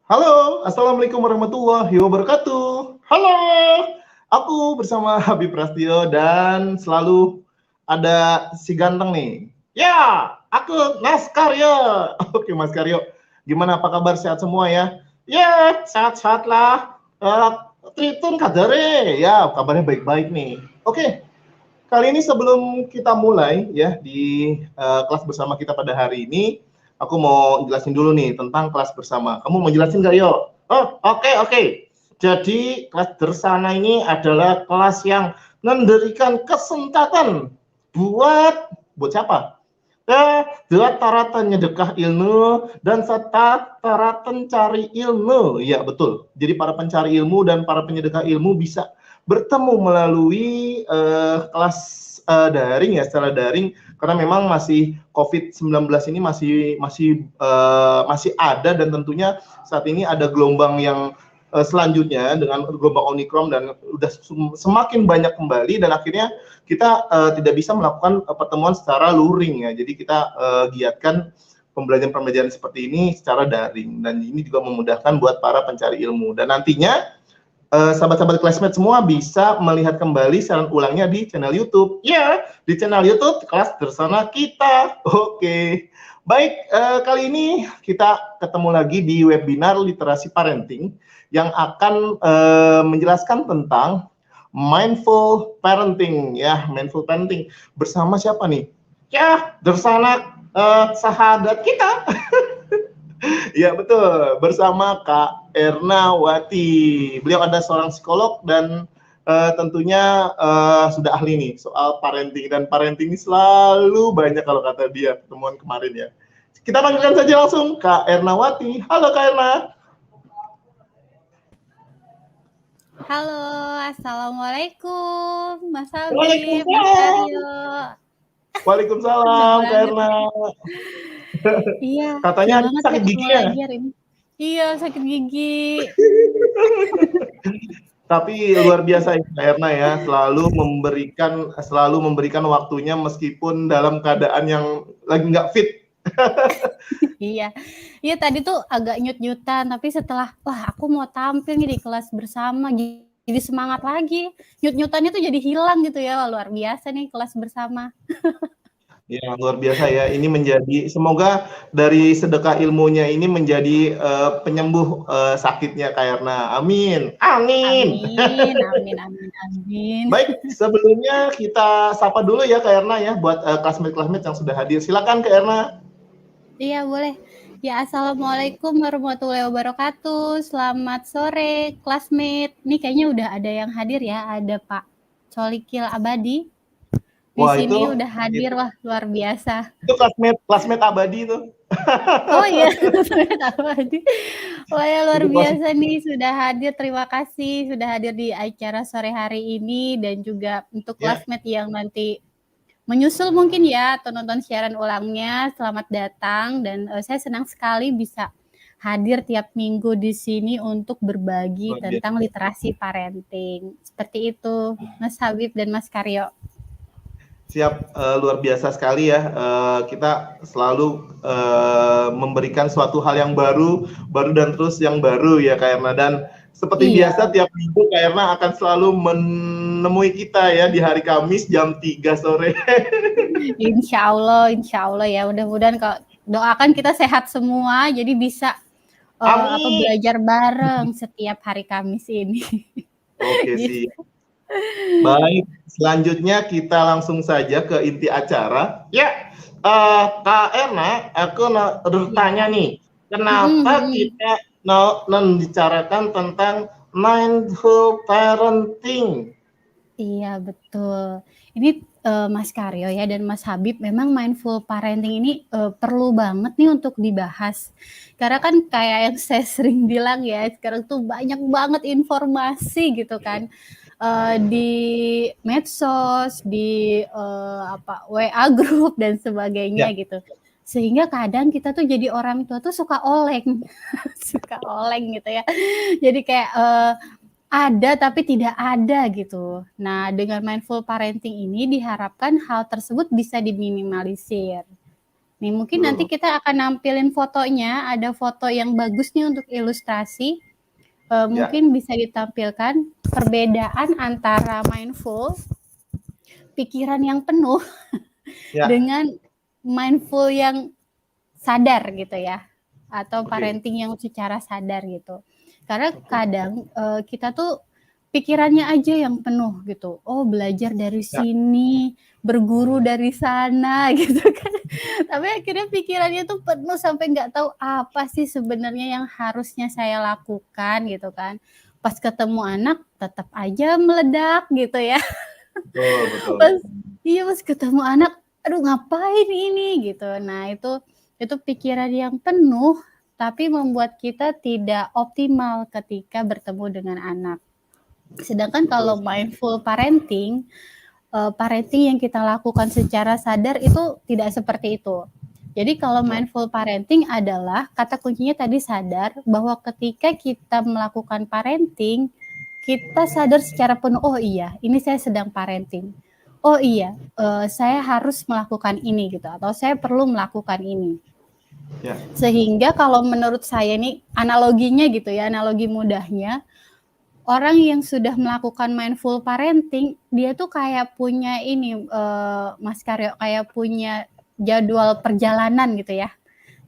Halo, Assalamualaikum warahmatullahi wabarakatuh. Halo, aku bersama Habib Prasetyo dan selalu ada si ganteng nih. Ya, aku Mas Karyo. Oke, Mas Karyo. Gimana, apa kabar? Sehat semua ya? Ya, sehat-sehat lah. Tritun kadare. Ya, kabarnya baik-baik nih. Oke, kali ini sebelum kita mulai ya di kelas bersama kita pada hari ini, aku mau jelasin dulu nih tentang kelas bersama. Kamu mau jelasin nggak, Yo? Oh, oke. Jadi kelas bersama ini adalah kelas yang memberikan kesempatan buat siapa? Buat para penyedekah ilmu dan serta para pencari ilmu. Ya, betul. Jadi para pencari ilmu dan para penyedekah ilmu bisa bertemu melalui kelas daring ya, secara daring, karena memang masih COVID-19 ini masih ada, dan tentunya saat ini ada gelombang yang selanjutnya dengan gelombang Omicron dan udah semakin banyak kembali, dan akhirnya kita tidak bisa melakukan pertemuan secara luring ya. Jadi kita giatkan pembelajaran seperti ini secara daring, dan ini juga memudahkan buat para pencari ilmu. Dan nantinya sahabat-sahabat classmate semua bisa melihat kembali siaran ulangnya di channel YouTube. Ya, di channel YouTube kelas bersama kita. Oke. Baik, kali ini kita ketemu lagi di webinar literasi parenting yang akan menjelaskan tentang mindful parenting ya, mindful parenting bersama siapa nih? Ya, bersama sahabat kita. Ya betul, bersama Kak Ernawati. Beliau ada seorang psikolog dan tentunya sudah ahli nih soal parenting, dan parenting ini selalu banyak kalau kata dia pertemuan kemarin ya. Kita panggilkan saja langsung Kak Ernawati. Halo Kak Erna. Halo, Assalamualaikum, Mas Habib, Mas Waalaikumsalam. Aryo. Seneng Waalaikumsalam Kak banget Erna. nih. Iya, Katanya seneng ada banget sakit ketemu gigi ya? lagi hari ini. Iya, sakit gigi. Tapi luar biasa ya Kak Erna ya, selalu memberikan waktunya meskipun dalam keadaan yang lagi nggak fit. Iya, iya tadi tuh agak nyut-nyutan, tapi setelah, wah aku mau tampil nih di kelas bersama, jadi semangat lagi. Nyut-nyutannya tuh jadi hilang gitu ya, wah, luar biasa nih kelas bersama. Ya, luar biasa ya. Ini menjadi, semoga dari sedekah ilmunya ini menjadi penyembuh sakitnya Kak Erna. Amin. Amin. Amin, amin, amin, amin. Baik, sebelumnya kita sapa dulu ya Kak Erna ya, buat classmate-classmate yang sudah hadir. Silakan Kak Erna. Iya boleh. Ya, Assalamualaikum warahmatullahi wabarakatuh. Selamat sore, classmate. Ini kayaknya udah ada yang hadir ya. Ada Pak Colikil Abadi. Di Wah, sini itu udah hadir, wah luar biasa. itu classmate abadi itu. Oh iya, classmate Abadi. Wah ya luar Itu biasa nih sudah hadir. Terima kasih sudah hadir di acara sore hari ini, dan juga untuk ya. classmate yang nanti menyusul mungkin ya atau nonton siaran ulangnya, selamat datang, dan saya senang sekali bisa hadir tiap minggu di sini untuk berbagi Luar biasa. tentang literasi parenting. Seperti itu, Mas Habib dan Mas Karyo. Siap, luar biasa sekali ya. Kita selalu memberikan suatu hal yang baru dan terus yang baru ya Kak Erna. Dan seperti Iya, biasa tiap minggu Kak Erna akan selalu menemui kita ya di hari Kamis jam 3 sore. insya Allah ya. Mudah-mudahan kalau doakan kita sehat semua, jadi bisa Amin. belajar bareng setiap hari Kamis ini. Oke sih. Gitu. Baik, selanjutnya kita langsung saja ke inti acara. Ya, Kak Erna, aku bertanya Iya. nih, Mm-mm, kenapa mm-mm. kita membicarakan tentang mindful parenting? Iya betul. Ini Mas Karyo ya dan Mas Habib, memang mindful parenting ini perlu banget nih untuk dibahas. Karena kan kayak yang saya sering bilang ya, sekarang tuh banyak banget informasi gitu kan. Di medsos, di WA group dan sebagainya Ya, gitu. Sehingga kadang kita tuh jadi orang tua tuh suka oleng, suka oleng gitu ya. Jadi kayak ada tapi tidak ada gitu. Nah, dengan mindful parenting ini diharapkan hal tersebut bisa diminimalisir. Nih mungkin nanti kita akan nampilin fotonya, ada foto yang bagus nih untuk ilustrasi. Mungkin bisa ditampilkan perbedaan antara mindful, pikiran yang penuh, dengan mindful yang sadar gitu ya, atau parenting yang secara sadar gitu. Karena kadang kita tuh pikirannya aja yang penuh gitu. Oh, belajar dari sini, berguru dari sana gitu kan. Tapi akhirnya pikirannya tuh penuh sampai nggak tahu apa sih sebenarnya yang harusnya saya lakukan gitu kan. Pas ketemu anak tetap aja meledak gitu ya. Betul. Pas ketemu anak, aduh ngapain ini gitu. Nah, itu pikiran yang penuh tapi membuat kita tidak optimal ketika bertemu dengan anak. Sedangkan kalau mindful parenting, parenting yang kita lakukan secara sadar itu tidak seperti itu. Jadi kalau mindful parenting adalah kata kuncinya tadi sadar, bahwa ketika kita melakukan parenting, kita sadar secara penuh, oh iya, ini saya sedang parenting. Oh iya, saya harus melakukan ini gitu, atau saya perlu melakukan ini. Sehingga kalau menurut saya nih analoginya gitu ya, analogi mudahnya, orang yang sudah melakukan mindful parenting, dia tuh kayak punya ini, Mas Karyo, kayak punya jadwal perjalanan gitu ya.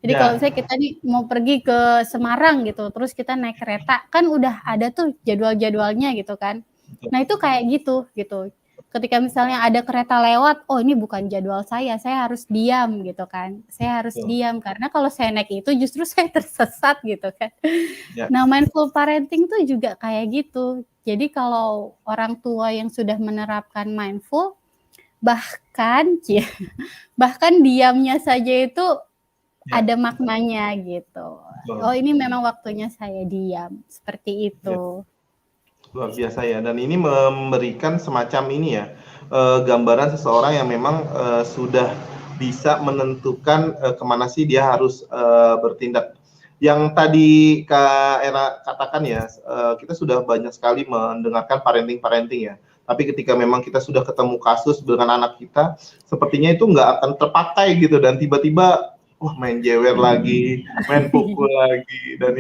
Jadi kalau misalnya kita nih mau pergi ke Semarang gitu, terus kita naik kereta, kan udah ada tuh jadwal-jadwalnya gitu kan. Nah itu kayak gitu. Ketika misalnya ada kereta lewat, oh ini bukan jadwal saya harus diam gitu kan. Saya harus diam, karena kalau saya naik itu justru saya tersesat gitu kan. Nah mindful parenting tuh juga kayak gitu. Jadi kalau orang tua yang sudah menerapkan mindful, bahkan diamnya saja itu ada maknanya gitu. Oh ini memang waktunya saya diam, seperti itu. Luar biasa ya, dan ini memberikan semacam ini ya, gambaran seseorang yang memang sudah bisa menentukan kemana sih dia harus bertindak. Yang tadi Kak Era katakan ya, kita sudah banyak sekali mendengarkan parenting ya. Tapi ketika memang kita sudah ketemu kasus dengan anak kita, sepertinya itu nggak akan terpakai gitu, dan tiba-tiba main jewer lagi, main pukul lagi, dan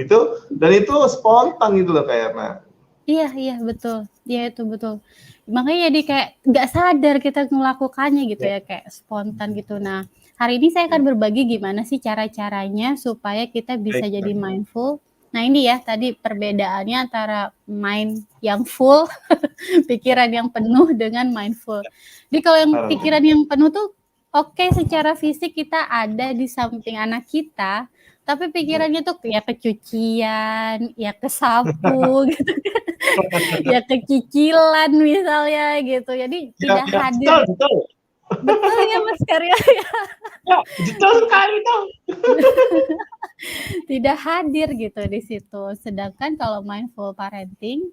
itu spontan gitu loh Kak Erna. Iya betul. Iya itu betul. Makanya jadi kayak nggak sadar kita melakukannya gitu ya, kayak spontan gitu. Nah, hari ini saya akan berbagi gimana sih cara-caranya supaya kita bisa jadi mindful. Nah ini ya tadi perbedaannya antara mind yang full, pikiran yang penuh dengan mindful. Jadi kalau yang pikiran yang penuh tuh oke, secara fisik kita ada di samping anak kita, tapi pikirannya tuh ya ke cucian, ya ke sapu gitu kan. Ya ke cicilan misalnya gitu. Jadi tidak hadir. Betul ya Mas Karyo ya. Betul sekali tuh. Tidak hadir gitu di situ. Sedangkan kalau mindful parenting,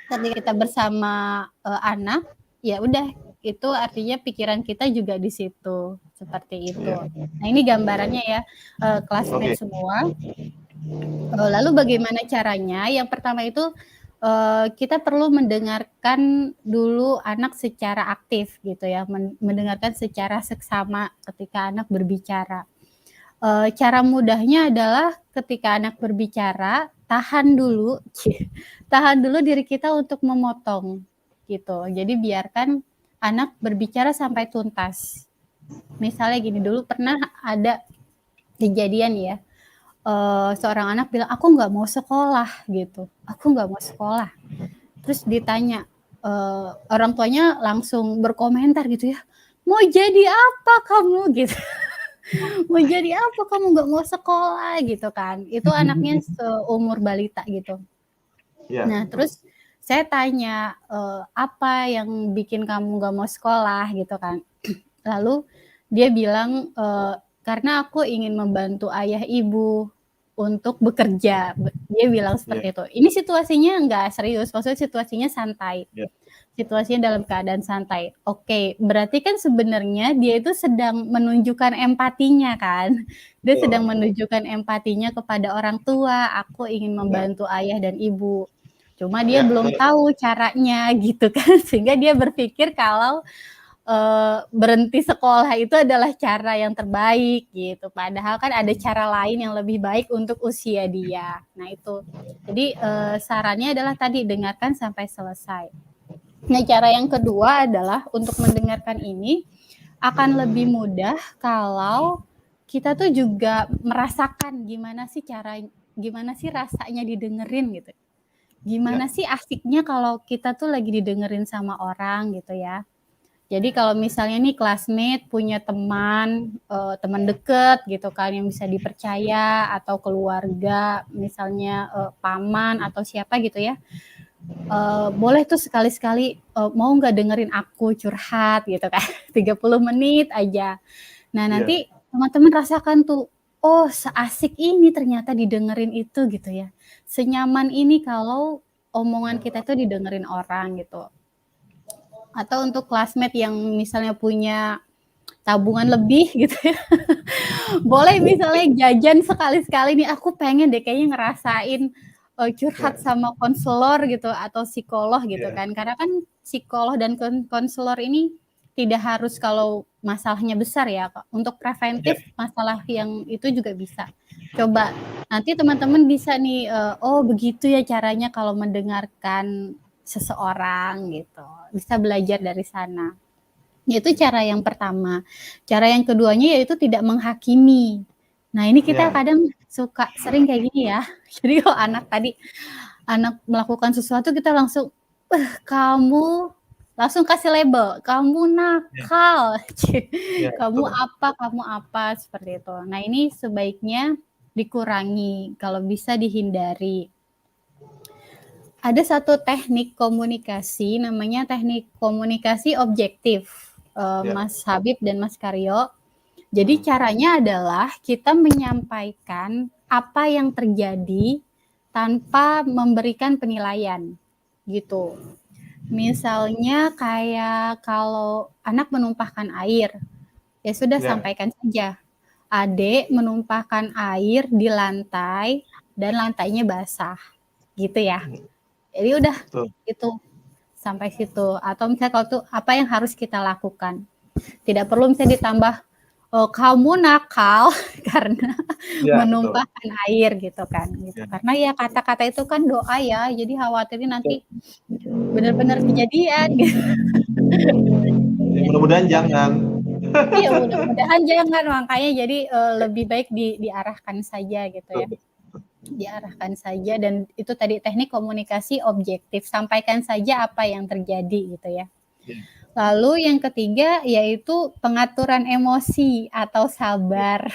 ketika kita bersama anak, ya udah itu artinya pikiran kita juga di situ, seperti itu. Nah ini gambarannya ya, classmate semua. Lalu bagaimana caranya? Yang pertama itu kita perlu mendengarkan dulu anak secara aktif gitu ya, mendengarkan secara seksama ketika anak berbicara. Cara mudahnya adalah ketika anak berbicara, tahan dulu diri kita untuk memotong gitu. Jadi biarkan anak berbicara sampai tuntas. Misalnya gini, dulu pernah ada kejadian ya, seorang anak bilang, aku nggak mau sekolah gitu, aku nggak mau sekolah. Terus ditanya, orang tuanya langsung berkomentar gitu ya, mau jadi apa kamu gitu. Mau jadi apa kamu nggak mau sekolah gitu kan. Itu anaknya seumur balita gitu. Nah terus saya tanya, apa yang bikin kamu nggak mau sekolah gitu kan. Lalu dia bilang, karena aku ingin membantu ayah ibu untuk bekerja. Dia bilang seperti itu. Ini situasinya nggak serius, maksudnya situasinya santai. Situasinya dalam keadaan santai. Oke, berarti kan sebenarnya dia itu sedang menunjukkan empatinya kan. Dia sedang menunjukkan empatinya kepada orang tua. Aku ingin membantu ayah dan ibu. Cuma dia belum tahu caranya gitu kan. Sehingga dia berpikir kalau berhenti sekolah itu adalah cara yang terbaik gitu. Padahal kan ada cara lain yang lebih baik untuk usia dia. Nah itu. Jadi sarannya adalah tadi dengarkan sampai selesai. Nah cara yang kedua adalah untuk mendengarkan ini akan lebih mudah kalau kita tuh juga merasakan gimana sih rasanya didengerin gitu. Gimana sih asiknya kalau kita tuh lagi didengerin sama orang gitu ya. Jadi kalau misalnya nih classmate punya teman deket gitu kan yang bisa dipercaya atau keluarga misalnya paman atau siapa gitu ya, boleh tuh sekali-sekali mau nggak dengerin aku curhat gitu kan 30 menit aja. Nah nanti teman-teman rasakan tuh, oh seasik ini ternyata didengerin itu gitu ya. Senyaman ini kalau omongan kita tuh didengerin orang gitu. Atau untuk classmate yang misalnya punya tabungan lebih gitu ya. Boleh misalnya jajan sekali-sekali nih, aku pengen deh kayaknya ngerasain curhat sama konselor gitu atau psikolog gitu kan. Karena kan psikolog dan konselor ini tidak harus kalau masalahnya besar ya, untuk preventif masalah yang itu juga bisa. Coba nanti teman-teman bisa nih, oh begitu ya caranya kalau mendengarkan seseorang gitu. Bisa belajar dari sana. Itu cara yang pertama. Cara yang keduanya yaitu tidak menghakimi. Nah, ini kita kadang sering kayak gini ya. Jadi kalau anak melakukan sesuatu kita langsung, kamu langsung kasih label, kamu nakal, kamu apa, seperti itu. Nah, ini sebaiknya dikurangi, kalau bisa dihindari. Ada satu teknik komunikasi, namanya teknik komunikasi objektif, Mas Habib dan Mas Karyo. Jadi caranya adalah kita menyampaikan apa yang terjadi tanpa memberikan penilaian, gitu. Misalnya kayak kalau anak menumpahkan air, ya sudah sampaikan saja. Adik menumpahkan air di lantai dan lantainya basah, gitu ya. Jadi udah itu sampai situ. Atau misalnya kalau tuh apa yang harus kita lakukan. Tidak perlu misalnya ditambah kamu nakal karena menumpahkan air gitu kan. Gitu. Karena ya kata-kata itu kan doa ya. Jadi khawatirnya nanti benar-benar kejadian. Gitu. Mudah-mudahan jangan. Iya mudah-mudahan jangan. Makanya jadi lebih baik diarahkan saja gitu ya. Diarahkan saja dan itu tadi teknik komunikasi objektif, sampaikan saja apa yang terjadi gitu ya. Lalu yang ketiga yaitu pengaturan emosi atau sabar.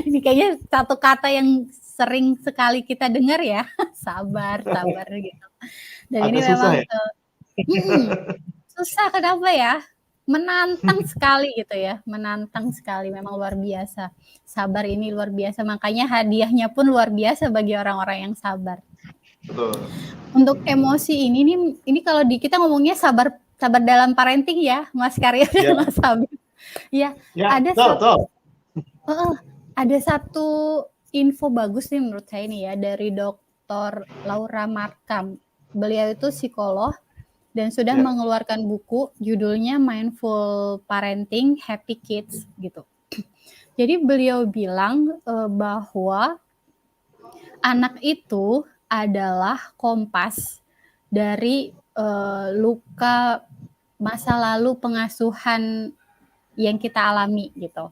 Ini kayaknya satu kata yang sering sekali kita dengar ya, sabar gitu. Dan ini memang susah kenapa ya? Menantang sekali gitu ya, menantang sekali, memang luar biasa. Sabar ini luar biasa, makanya hadiahnya pun luar biasa bagi orang-orang yang sabar. Betul. Untuk emosi ini kalau kita ngomongnya sabar dalam parenting ya, Mas Karyo dan Mas Habib. Ya, ada satu info bagus nih menurut saya nih ya dari Dr. Laura Markham. Beliau itu psikolog dan sudah mengeluarkan buku judulnya Mindful Parenting Happy Kids gitu. Jadi beliau bilang bahwa anak itu adalah kompas dari luka masa lalu pengasuhan yang kita alami gitu.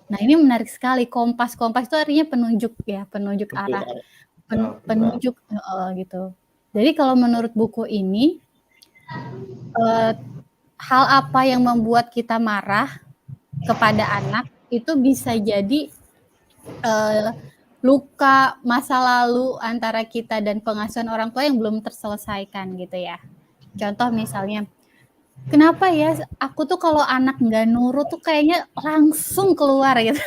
Nah ini menarik sekali, kompas itu artinya penunjuk ya, penunjuk arah, penunjuk gitu. Jadi kalau menurut buku ini hal apa yang membuat kita marah kepada anak itu bisa jadi luka masa lalu antara kita dan pengasuhan orang tua yang belum terselesaikan gitu ya. Contoh misalnya, kenapa ya aku tuh kalau anak nggak nurut tuh kayaknya langsung keluar gitu.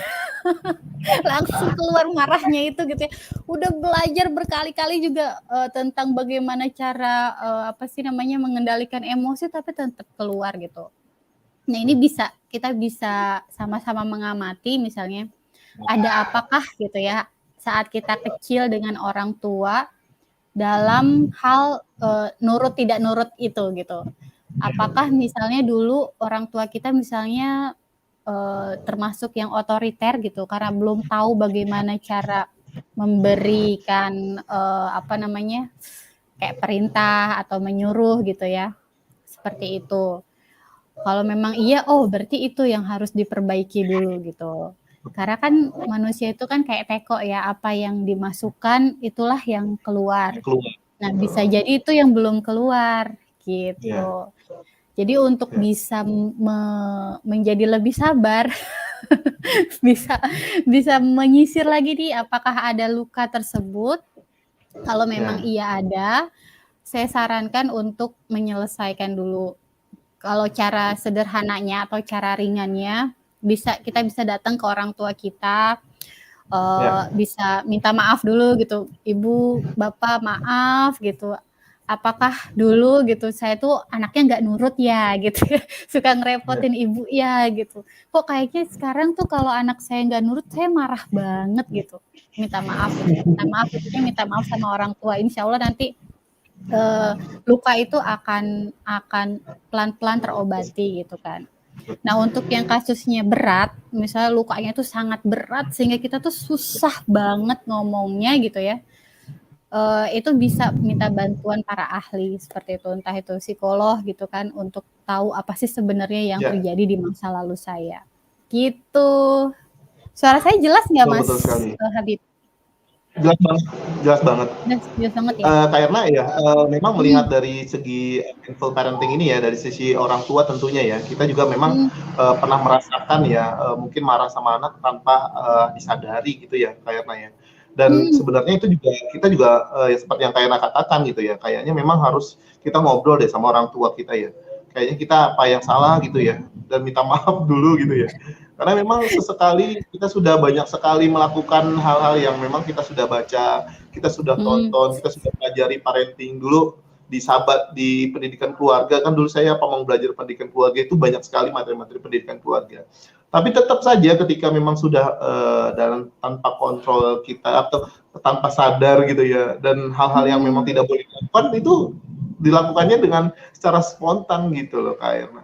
Langsung keluar marahnya itu gitu ya. Udah belajar berkali-kali juga tentang bagaimana cara mengendalikan emosi tapi tetap keluar gitu. Nah ini kita bisa sama-sama mengamati misalnya ada apakah gitu ya saat kita kecil dengan orang tua dalam hal nurut tidak nurut itu gitu. Apakah misalnya dulu orang tua kita misalnya termasuk yang otoriter gitu karena belum tahu bagaimana cara memberikan apa namanya kayak perintah atau menyuruh gitu ya, seperti itu. Kalau memang iya, oh berarti itu yang harus diperbaiki dulu gitu. Karena kan manusia itu kan kayak teko ya, apa yang dimasukkan itulah yang keluar. Keluar. Nah bisa jadi itu yang belum keluar Ya, gitu. Jadi untuk ya, bisa menjadi lebih sabar, bisa bisa menyisir lagi nih apakah ada luka tersebut. Kalau memang ya, iya ada, saya sarankan untuk menyelesaikan dulu. Kalau cara sederhananya atau cara ringannya, kita bisa datang ke orang tua kita, ya. bisa minta maaf dulu gitu, "Ibu, Bapak maaf," gitu. "Apakah dulu gitu saya tuh anaknya nggak nurut ya?" Gitu ya, suka Ya. ngerepotin ibu ya gitu. "Kok kayaknya sekarang tuh kalau anak saya nggak nurut, saya marah banget," gitu. Minta maaf gitu ya, minta maaf, intinya minta maaf sama orang tua, insya Allah nanti luka itu akan pelan-pelan terobati gitu kan. Nah untuk yang kasusnya berat, misalnya lukanya tuh sangat berat sehingga kita tuh susah banget ngomongnya gitu ya, itu bisa minta bantuan para ahli seperti itu, entah itu psikolog gitu kan untuk tahu apa sih sebenarnya yang Ya, terjadi di masa lalu saya. Gitu. Suara saya jelas nggak betul Mas betul sekali. Habib? Jelas banget, jelas banget. Jelas banget ya? Karena ya memang Hmm, melihat dari segi mindful parenting ini ya dari sisi orang tua tentunya ya kita juga memang hmm, pernah merasakan ya mungkin marah sama anak tanpa disadari gitu ya kayaknya ya. Dan hmm, sebenarnya itu juga kita juga ya seperti yang Kayana katakan gitu ya kayaknya memang harus kita ngobrol deh sama orang tua kita ya. Kayaknya kita apa yang salah gitu ya dan minta maaf dulu gitu ya. Karena memang sesekali kita sudah banyak sekali melakukan hal-hal yang memang kita sudah baca, kita sudah hmm. tonton, kita sudah pelajari parenting dulu di pendidikan keluarga kan dulu saya apa mau belajar pendidikan keluarga itu banyak sekali materi-materi pendidikan keluarga. Tapi tetap saja ketika memang sudah dalam tanpa kontrol kita atau tanpa sadar gitu ya dan hal-hal yang memang Hmm, tidak boleh dilakukan itu dilakukannya dengan secara spontan gitu loh Kak Erna.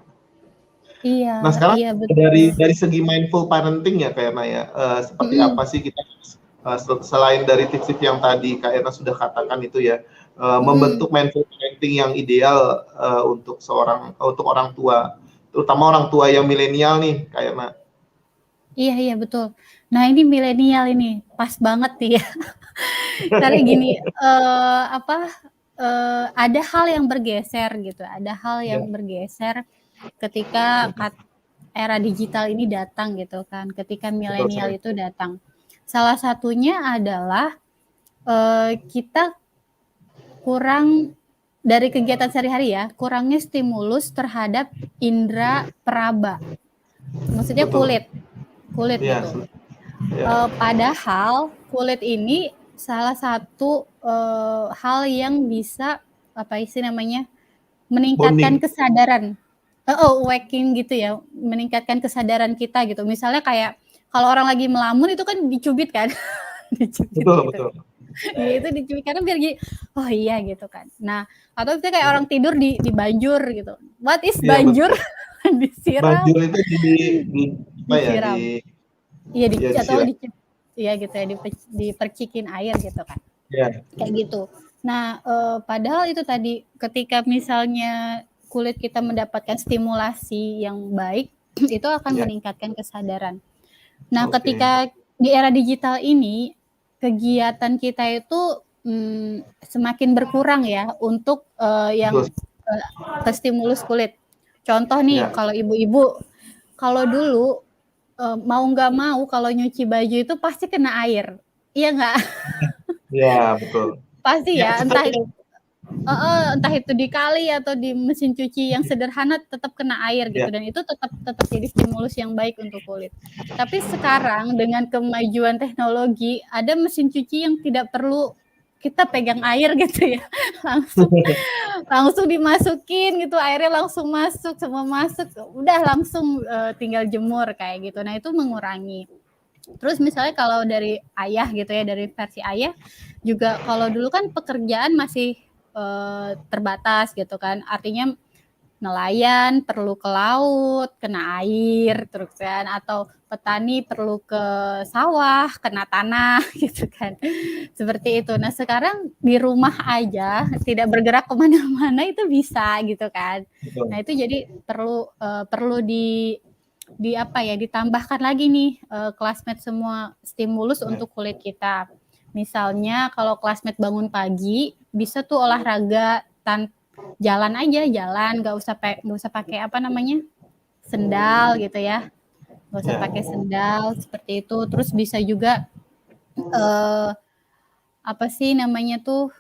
iya, Nah sekarang iya betul. dari segi mindful parenting ya Kak Erna ya, seperti Mhm, apa sih kita selain dari tips-tips yang tadi Kak Erna sudah katakan itu ya, mhm. membentuk mindful parenting yang ideal untuk orang tua, terutama orang tua yang milenial nih Kak Erna. Iya iya betul. Nah ini milenial ini, pas banget nih ya. Karena gini, apa, ada hal yang bergeser gitu, ada hal yang Ya, bergeser ketika era digital ini datang gitu kan, ketika betul milenial sekali. itu datang. Salah satunya adalah, kita kurang dari kegiatan sehari-hari ya, kurangnya stimulus terhadap indera peraba, maksudnya Betul. kulit Iya, gitu. ya. Padahal kulit ini salah satu, hal yang bisa, apa sih namanya, meningkatkan Bonding. kesadaran heeh, awakening gitu ya, meningkatkan kesadaran kita gitu. Misalnya kayak kalau orang lagi melamun itu kan dicubit kan, dicubit Betul gitu. betul. Ya itu dicubit karena biar "Oh iya," gitu kan. Nah, atau misalnya kayak orang Ya. tidur di banjur gitu. What is Iya banjur? betul. Disiram, Banjir itu di apa ya, disiram. Iya ya atau disiram. iya gitu ya, dipercikin air gitu kan. Ya, Kayak gitu. Nah, padahal itu tadi ketika misalnya kulit kita mendapatkan stimulasi yang baik, itu akan ya. meningkatkan kesadaran. Nah, Oke. ketika di era digital ini, kegiatan kita itu, semakin berkurang ya untuk, yang, Betul. ke stimulus kulit. Contoh nih, Ya. kalau ibu-ibu, kalau dulu, mau nggak mau kalau nyuci baju itu pasti kena air, iya nggak? Ya, betul. Pasti Ya, ya, tetap entah itu di kali atau di mesin cuci yang sederhana tetap kena air gitu ya. dan itu tetap tetap jadi stimulus yang baik untuk kulit. Tapi sekarang dengan kemajuan teknologi ada mesin cuci yang tidak perlu kita pegang air gitu ya. Langsung langsung dimasukin gitu, airnya langsung masuk, semua masuk, udah langsung tinggal jemur kayak gitu. Nah, itu mengurangi. Terus misalnya kalau dari ayah gitu ya, dari versi ayah juga kalau dulu kan pekerjaan masih terbatas gitu kan. Artinya nelayan perlu ke laut, kena air, terus kan, atau petani perlu ke sawah, kena tanah, gitu kan. Seperti itu. Nah, sekarang di rumah aja, tidak bergerak kemana-mana itu bisa, gitu kan. Nah, itu jadi perlu di apa ya, ditambahkan lagi nih, classmate semua stimulus untuk kulit kita. Misalnya kalau classmate bangun pagi, bisa tuh olahraga jalan aja, jalan, nggak usah pakai apa namanya, sendal gitu ya, nggak usah pakai sendal seperti itu. Terus bisa juga apa sih namanya tuh,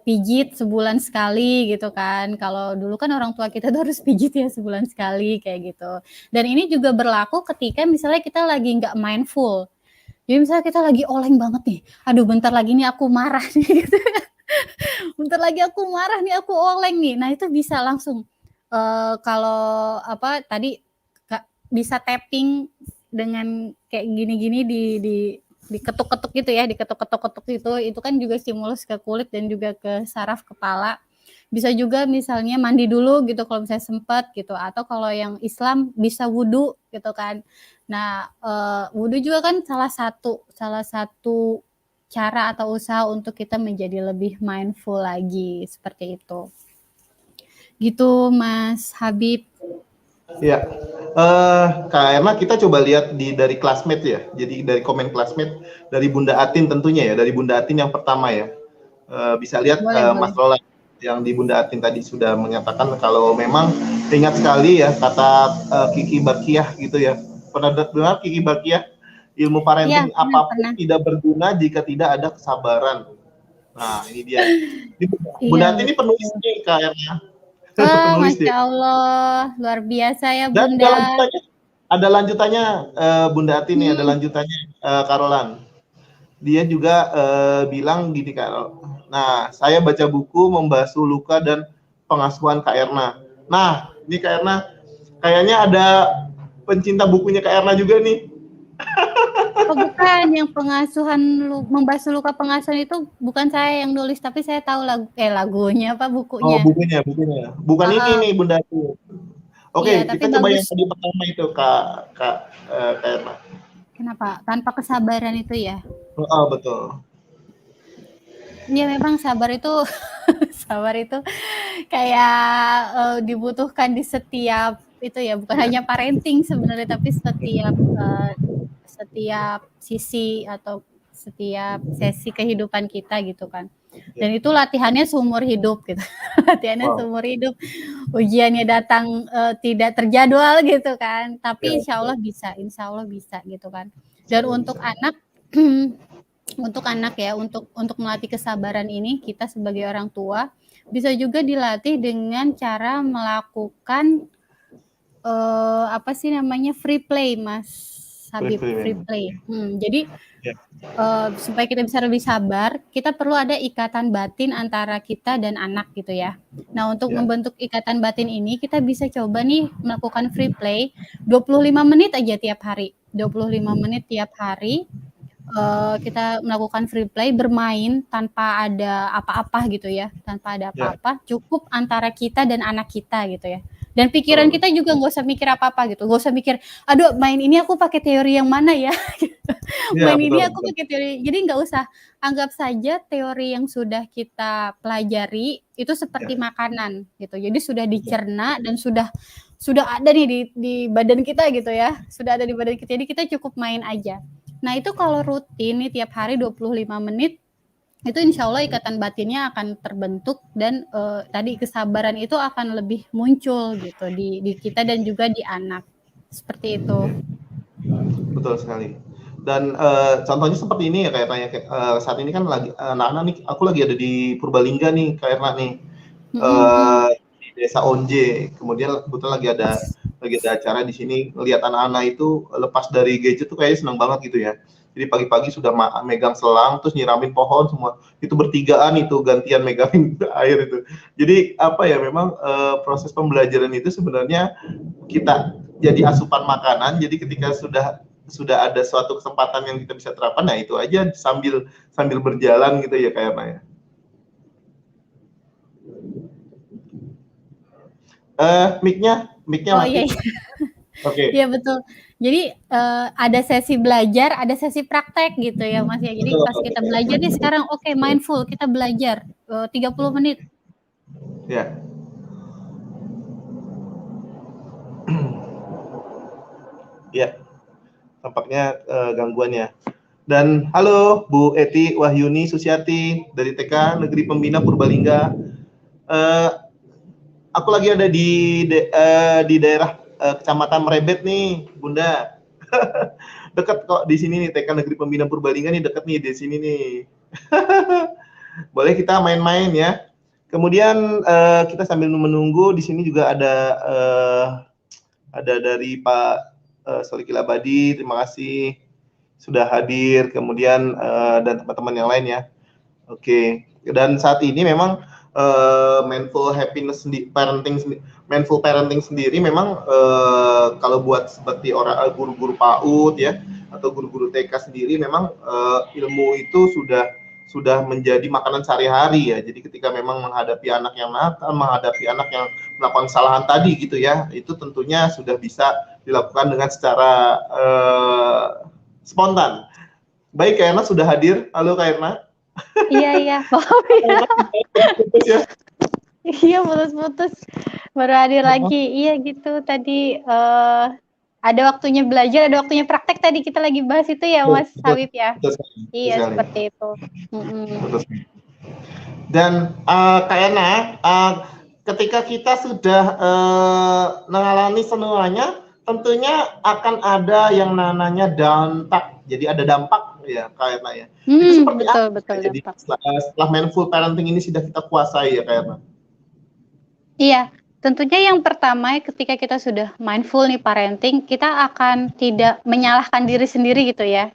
pijit sebulan sekali gitu kan. Kalau dulu kan orang tua kita tuh harus pijit ya sebulan sekali kayak gitu. Dan ini juga berlaku ketika misalnya kita lagi nggak mindful. Jadi misalnya kita lagi oleng banget nih, aduh bentar lagi nih aku marah nih gitu. Bentar lagi aku marah nih, aku oleng nih. Nah itu bisa langsung kalau apa tadi bisa tapping dengan kayak gini-gini di diketuk-ketuk gitu ya, diketuk-ketuk itu kan juga stimulus ke kulit dan juga ke saraf kepala. Bisa juga misalnya mandi dulu gitu kalau misalnya sempat gitu, atau kalau yang Islam bisa wudu gitu kan. Nah, wudu juga kan salah satu cara atau usaha untuk kita menjadi lebih mindful lagi, seperti itu. Gitu Mas Habib. Ya, Kak Erna, kita coba lihat dari classmate ya. Jadi dari komen classmate dari Bunda Atin tentunya ya, dari Bunda Atin yang pertama ya. Bisa lihat Mas Boleh. Roland yang di Bunda Atin tadi sudah menyatakan kalau memang ingat sekali ya kata Kiki Barkiah gitu ya. Pernah dengar Kiki Barkiah? Ilmu Iya, parenting apapun pernah. tidak berguna jika tidak ada kesabaran. Nah, ini dia. Iya, Bunda Atin ini betul. penulis nih Kak Erna. Oh, Penulis Masya dia. Allah, luar biasa ya Dan Bunda. ada lanjutannya Bunda Ati nih, ada lanjutannya Karolan. Dia juga bilang gini Karol. Nah, saya baca buku membasuh luka dan pengasuhan Kak Erna. Nah, ini Kak Erna kayaknya ada pencinta bukunya Kak Erna juga nih. Oh bukan, yang membasuh luka pengasuhan itu bukan saya yang nulis, tapi saya tahu lagunya apa Oh, bukunya. bukunya. Bukan ini nih Bunda Ati. Iya, Oke, tapi kita coba yang bagus. tadi pertama itu Kak Erna. Kenapa? Tanpa kesabaran itu ya. Oh, betul. Iya memang sabar itu sabar itu kayak dibutuhkan di setiap itu ya, bukan hanya parenting sebenarnya, tapi setiap sisi atau setiap sesi kehidupan kita gitu kan. Dan itu latihannya seumur hidup gitu. Latihannya Wow. seumur hidup. Ujiannya datang tidak terjadwal gitu kan. Tapi insya Allah bisa gitu kan. Dan untuk anak untuk anak ya, untuk melatih kesabaran ini kita sebagai orang tua bisa juga dilatih dengan cara melakukan apa sih namanya free play Mas Habib, free play. Jadi supaya kita bisa lebih sabar, kita perlu ada ikatan batin antara kita dan anak gitu ya. Nah, untuk membentuk ikatan batin ini kita bisa coba nih melakukan free play 25 menit aja tiap hari. 25 menit tiap hari kita melakukan free play, bermain tanpa ada apa-apa gitu ya, tanpa ada apa-apa, cukup antara kita dan anak kita gitu ya. Dan pikiran kita juga nggak usah mikir apa-apa gitu, nggak usah mikir, aduh main ini aku pakai teori yang mana ya, main ini aku pakai teori, jadi nggak usah, anggap saja teori yang sudah kita pelajari itu seperti makanan gitu, jadi sudah dicerna dan sudah ada nih di badan kita gitu ya, sudah ada di badan kita, jadi kita cukup main aja. Nah itu kalau rutin nih tiap hari 25 menit, itu insya Allah ikatan batinnya akan terbentuk dan tadi kesabaran itu akan lebih muncul gitu di kita dan juga di anak. Seperti itu. Betul sekali. Dan contohnya seperti ini ya kayak saat ini kan lagi anak-anak nih, aku lagi ada di Purbalingga nih Kak Erna nih, di desa Onje. Kemudian kebetulan lagi ada acara di sini, ngelihat anak-anak itu lepas dari gadget tuh kayaknya seneng banget gitu ya. Jadi pagi-pagi sudah megang selang terus nyiramin pohon semua. Itu bertigaan itu gantian megangin air itu. Jadi apa ya memang proses pembelajaran itu sebenarnya kita jadi asupan makanan. Jadi ketika sudah ada suatu kesempatan yang kita bisa terapkan, nah itu aja sambil berjalan gitu ya kayaknya. Mic-nya Oh mati. iya, iya. Oke. Iya betul. Jadi ada sesi belajar, ada sesi praktek gitu ya Mas ya. Jadi Betul. pas kita belajar nih sekarang, oke, mindful, kita belajar 30 menit. Ya. Ya, tampaknya gangguannya. Dan halo Bu Eti Wahyuni Susiati dari TK Negeri Pembina Purbalingga. Aku lagi ada di daerah Kecamatan Merebet nih, Bunda. Dekat kok di sini nih, TK Negeri Pembina Purbalingga nih, dekat nih di sini nih. Boleh kita main-main ya. Kemudian kita sambil menunggu di sini juga ada dari Pak Solikil Abadi, terima kasih sudah hadir. Kemudian dan teman-teman yang lain ya. Oke. Dan saat ini memang mindful happiness mindful parenting sendiri memang kalau buat seperti orang guru-guru PAUD ya atau guru-guru TK sendiri memang ilmu itu sudah menjadi makanan sehari-hari ya. Jadi ketika memang menghadapi anak yang nakal, menghadapi anak yang melakukan kesalahan tadi gitu ya, itu tentunya sudah bisa dilakukan dengan secara spontan. Baik, Kak Erna sudah hadir. Halo Kak Erna. Iya, maaf ya. Iya, putus-putus. Baru hadir lagi. Iya gitu, tadi ada waktunya belajar, ada waktunya praktek, tadi kita lagi bahas itu ya Mas Habib ya. Iya, seperti itu. Dan Kak Erna, ketika kita sudah mengalami semuanya, tentunya akan ada yang namanya dampak. Jadi ada dampak ya Kak Erna ya. Itu seperti betul, jadi setelah mindful parenting ini sudah kita kuasai ya Kak Erna. Iya, tentunya yang pertama ketika kita sudah mindful nih parenting, kita akan tidak menyalahkan diri sendiri gitu ya.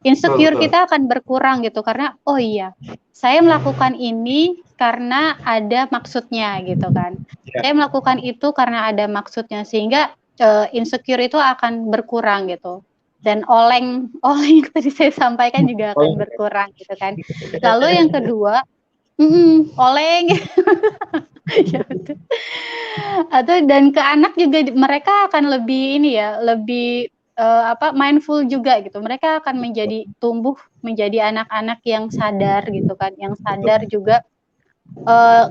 Insecure kita akan berkurang gitu karena oh iya, saya melakukan ini karena ada maksudnya gitu kan. Saya melakukan itu karena ada maksudnya sehingga insecure itu akan berkurang gitu. Dan oleng yang tadi saya sampaikan juga akan berkurang gitu kan. Lalu yang kedua, oleng ya betul. Atau dan ke anak juga mereka akan lebih ini ya, lebih mindful juga gitu. Mereka akan tumbuh menjadi anak-anak yang sadar gitu kan, yang sadar juga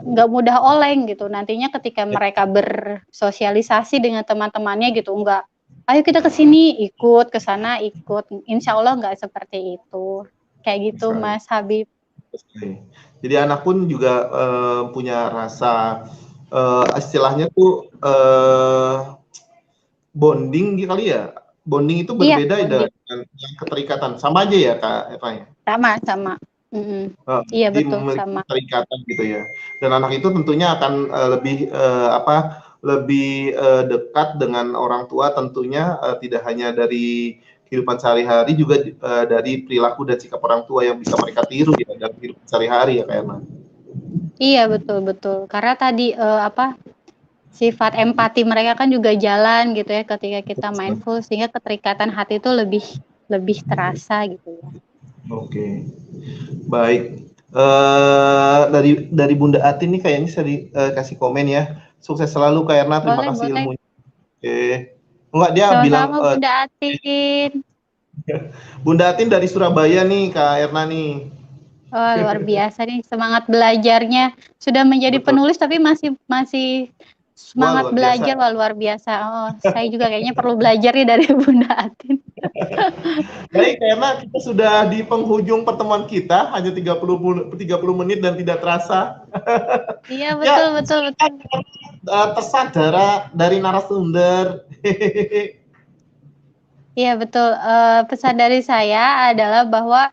nggak mudah oleng gitu. Nantinya ketika mereka bersosialisasi dengan teman-temannya gitu, nggak, ayo kita ke sini ikut, ke sana ikut. Insya Allah nggak seperti itu. Kayak gitu Mas Habib. Jadi anak pun juga punya rasa istilahnya tuh bonding kali ya. Bonding itu berbeda dengan keterikatan. Sama aja ya Kak Eva ya? Sama. Iya betul, sama. Keterikatan gitu ya. Dan anak itu tentunya akan lebih dekat dengan orang tua tentunya tidak hanya dari kehidupan sehari-hari juga dari perilaku dan sikap orang tua yang bisa mereka tiru ya dalam kehidupan sehari-hari ya Kak Erna. Iya betul. Karena tadi sifat empati mereka kan juga jalan gitu ya ketika kita mindful sehingga keterikatan hati itu lebih terasa gitu ya. Oke. Baik. Dari Bunda Atin nih kayaknya saya kasih komen ya. Sukses selalu Kak Erna, terima kasih ilmunya. Oke. Enggak, dia bilang Bunda Atin. Bunda Atin dari Surabaya nih Kak Erna nih. Oh, luar biasa nih semangat belajarnya. Sudah menjadi penulis tapi masih semangat belajar. Wah, luar biasa. Oh, saya juga kayaknya perlu belajar nih dari Bunda Atin. Baik, karena kita sudah di penghujung pertemuan kita, hanya 30 menit dan tidak terasa. Iya, betul. Pesan dari narasumber. Iya, betul. Pesan dari saya adalah bahwa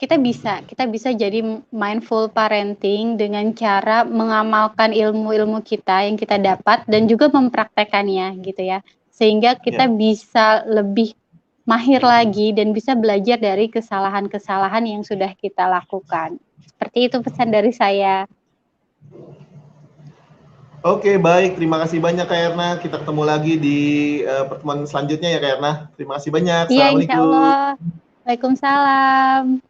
kita bisa jadi mindful parenting dengan cara mengamalkan ilmu-ilmu kita yang kita dapat dan juga mempraktekannya gitu ya. Sehingga kita bisa lebih mahir lagi dan bisa belajar dari kesalahan-kesalahan yang sudah kita lakukan. Seperti itu pesan dari saya. Oke, baik. Terima kasih banyak Kak Erna. Kita ketemu lagi di pertemuan selanjutnya ya Kak Erna. Terima kasih banyak. Iya, insya Allah. Waalaikumsalam.